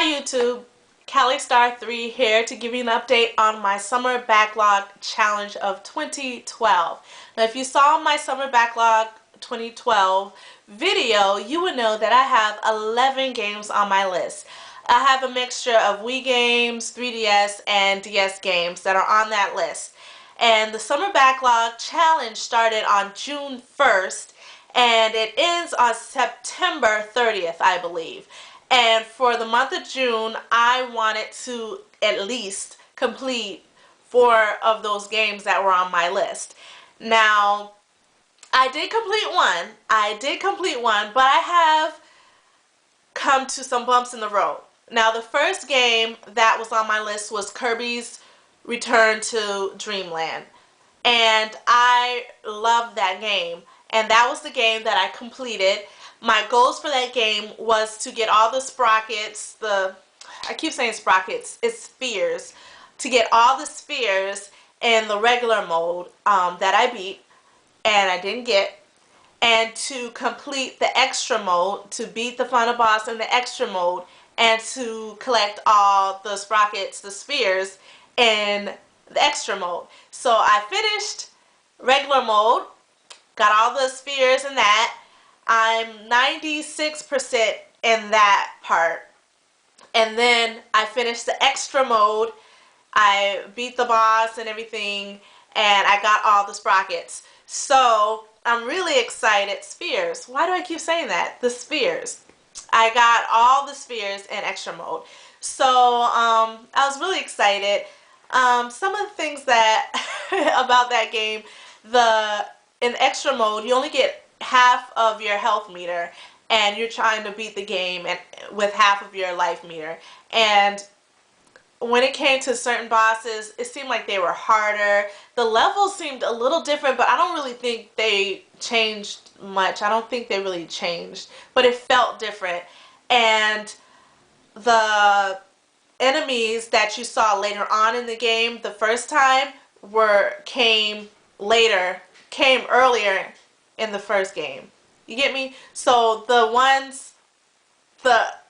YouTube, Callie Star 3 here to give you an update on my Summer Backlog Challenge of 2012. Now if you saw my Summer Backlog 2012 video, you would know that I have 11 games on my list. I have a mixture of Wii games, 3DS, and DS games that are on that list. And the Summer Backlog Challenge started on June 1st and it ends on September 30th, I believe. And for the month of June, I wanted to at least complete 4 of those games that were on my list. Now, I did complete one, but I have come to some bumps in the road. Now, the first game that was on my list was Kirby's Return to Dreamland. And I loved that game. And that was the game that I completed. My goals for that game was to get all the sprockets, I keep saying sprockets, it's spheres, to get all the spheres in the regular mode that I beat, and I didn't get, and to complete the extra mode, to beat the final boss in the extra mode, and to collect all the sprockets, the spheres, in the extra mode. So I finished regular mode, got all the spheres in that. I'm 96% in that part. And then I finished the extra mode. I beat the boss and everything, and I got all the sprockets. So I'm really excited. Spheres. Why do I keep saying that? The spheres. I got all the spheres in extra mode. So I was really excited. Some of the things that about that game, in extra mode, you only get half of your health meter, and you're trying to beat the game and with half of your life meter. And when it came to certain bosses, it seemed like they were harder. The levels seemed a little different, but I don't really think they changed much. I don't think they really changed, but it felt different. And the enemies that you saw later on in the game the first time came earlier in the first game. You get me? So the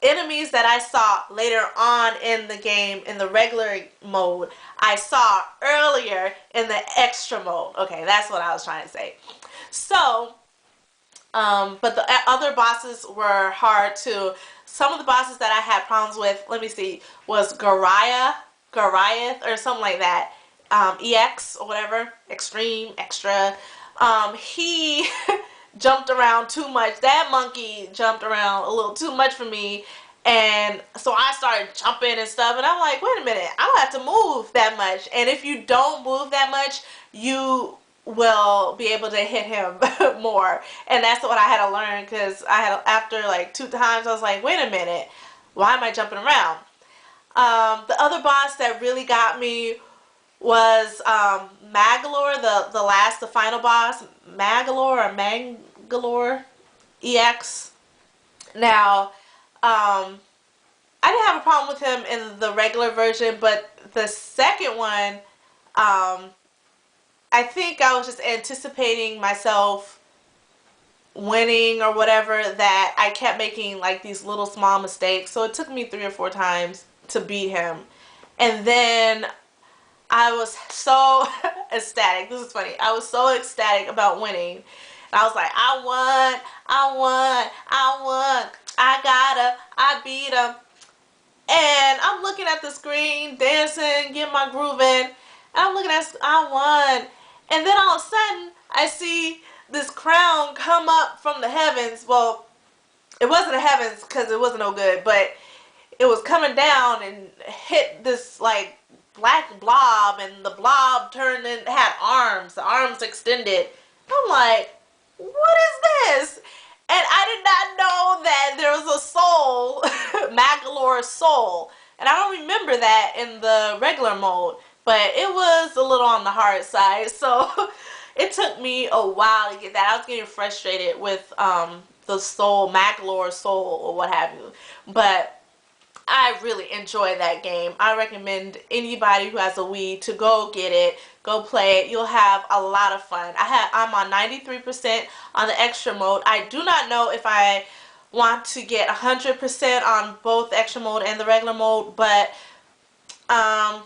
enemies that I saw later on in the game in the regular mode, I saw earlier in the extra mode. Okay, that's what I was trying to say. So, but the other bosses were hard too. Some of the bosses that I had problems with, let me see, was Goliath or something like that. EX or whatever, Extreme, Extra. He jumped around too much. That monkey jumped around a little too much for me, and so I started jumping and stuff, and I'm like, wait a minute, I don't have to move that much. And if you don't move that much, you will be able to hit him more. And that's what I had to learn, because after like 2 times I was like, wait a minute, why am I jumping around? The other boss that really got me was Mangalore, the final boss, Mangalore EX. Now, I didn't have a problem with him in the regular version, but the second one, I think I was just anticipating myself winning or whatever, that I kept making like these little small mistakes. So it took me 3 or 4 times to beat him. And then I was so ecstatic. This is funny. I was so ecstatic about winning. And I was like, I won. I beat him. And I'm looking at the screen, dancing, getting my groove in. And I'm looking at, I won. And then all of a sudden, I see this crown come up from the heavens. Well, it wasn't the heavens because it wasn't no good, but it was coming down and hit this like black blob, and the blob turned and had arms. The arms extended. I'm like, what is this? And I did not know that there was a soul, Mangalore soul. And I don't remember that in the regular mode, but it was a little on the hard side. So it took me a while to get that. I was getting frustrated with the soul, Mangalore soul, or what have you. But I really enjoy that game. I recommend anybody who has a Wii to go get it, go play it. You'll have a lot of fun. I'm on 93% on the extra mode. I do not know if I want to get 100% on both extra mode and the regular mode, but I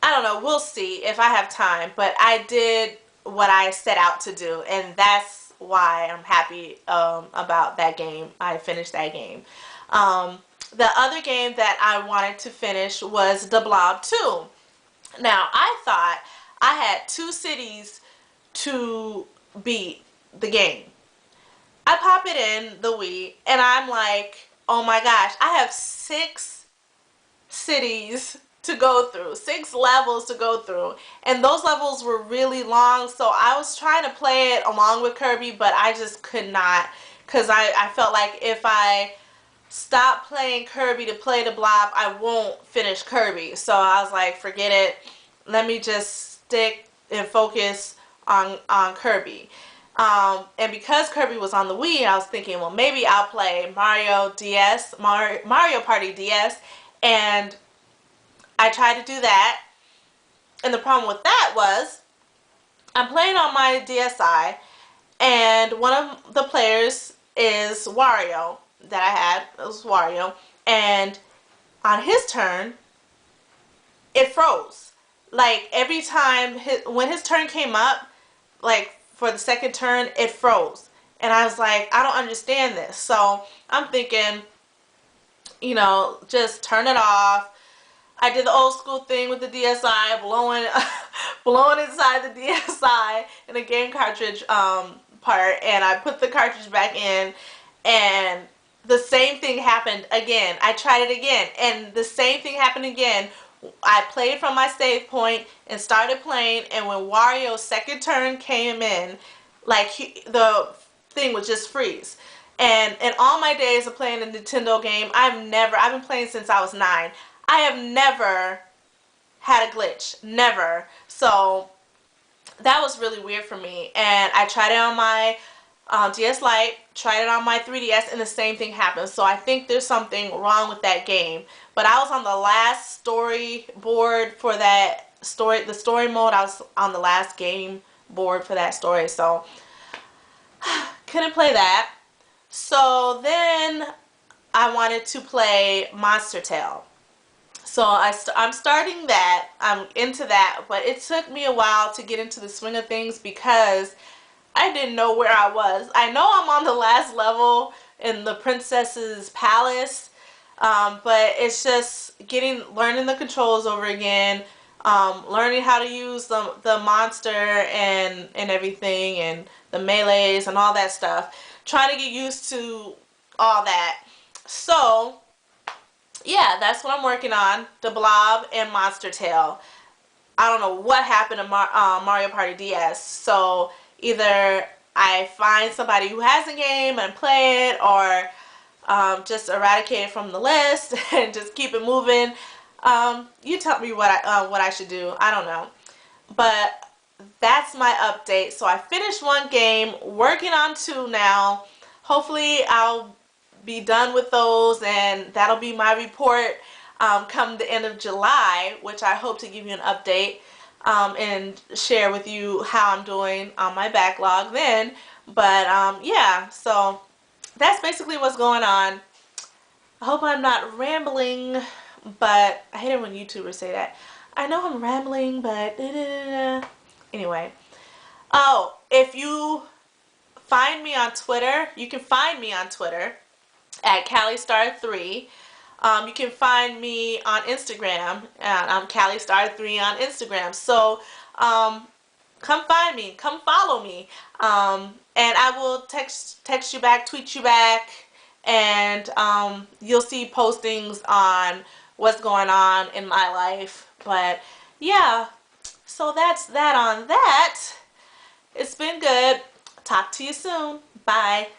don't know, we'll see if I have time. But I did what I set out to do, and that's why I'm happy about that game. I finished that game. The other game that I wanted to finish was The Blob 2. Now, I thought I had 2 cities to beat the game. I pop it in the Wii, and I'm like, oh my gosh, I have 6 cities to go through, 6 levels to go through, and those levels were really long, so I was trying to play it along with Kirby, but I just could not, because I felt like if I stop playing Kirby to play the Blob, I won't finish Kirby. So I was like, forget it, let me just stick and focus on Kirby. And because Kirby was on the Wii, I was thinking, well, maybe I'll play Mario Party DS, and I tried to do that, and the problem with that was I'm playing on my DSi, and one of the players is Wario that I had. It was Wario, and on his turn, it froze. Like every time when his turn came up, like for the second turn, it froze, and I was like, I don't understand this. So I'm thinking, you know, just turn it off. I did the old school thing with the DSi, blowing blowing inside the DSi in a game cartridge part, and I put the cartridge back in, and the same thing happened again. I tried it again, and the same thing happened again. I played from my save point and started playing, and when Wario's second turn came in, like the thing would just freeze. And in all my days of playing a Nintendo game, I've been playing since I was 9. I have never had a glitch. Never. So that was really weird for me. And I tried it on my DS Lite, tried it on my 3DS, and the same thing happened. So I think there's something wrong with that game. But I was on the last story board for that story, the story mode. I was on the last game board for that story. So couldn't play that. So then I wanted to play Monster Tale. So I'm starting that. I'm into that, but it took me a while to get into the swing of things because I didn't know where I was. I know I'm on the last level in the princess's palace, but it's just learning the controls over again, learning how to use the monster and everything, and the melees and all that stuff. Trying to get used to all that. So yeah, that's what I'm working on, The Blob and Monster Tale. I don't know what happened to Mario Party DS, so either I find somebody who has a game and play it, or just eradicate it from the list and just keep it moving. You tell me what I should do. I don't know. But that's my update. So I finished 1 game, working on 2 now. Hopefully I'll be done with those, and that'll be my report come the end of July, which I hope to give you an update and share with you how I'm doing on my backlog then. But yeah, so that's basically what's going on. I hope I'm not rambling, but I hate it when YouTubers say that. I know I'm rambling, but anyway. Oh, if you find me on Twitter, you can find me on Twitter at CaliStar3. You can find me on Instagram, and I'm CaliStar3 on Instagram. So come find me, come follow me, and I will text you back, tweet you back, and you'll see postings on what's going on in my life. But yeah, so that's that on that. It's been good. Talk to you soon. Bye.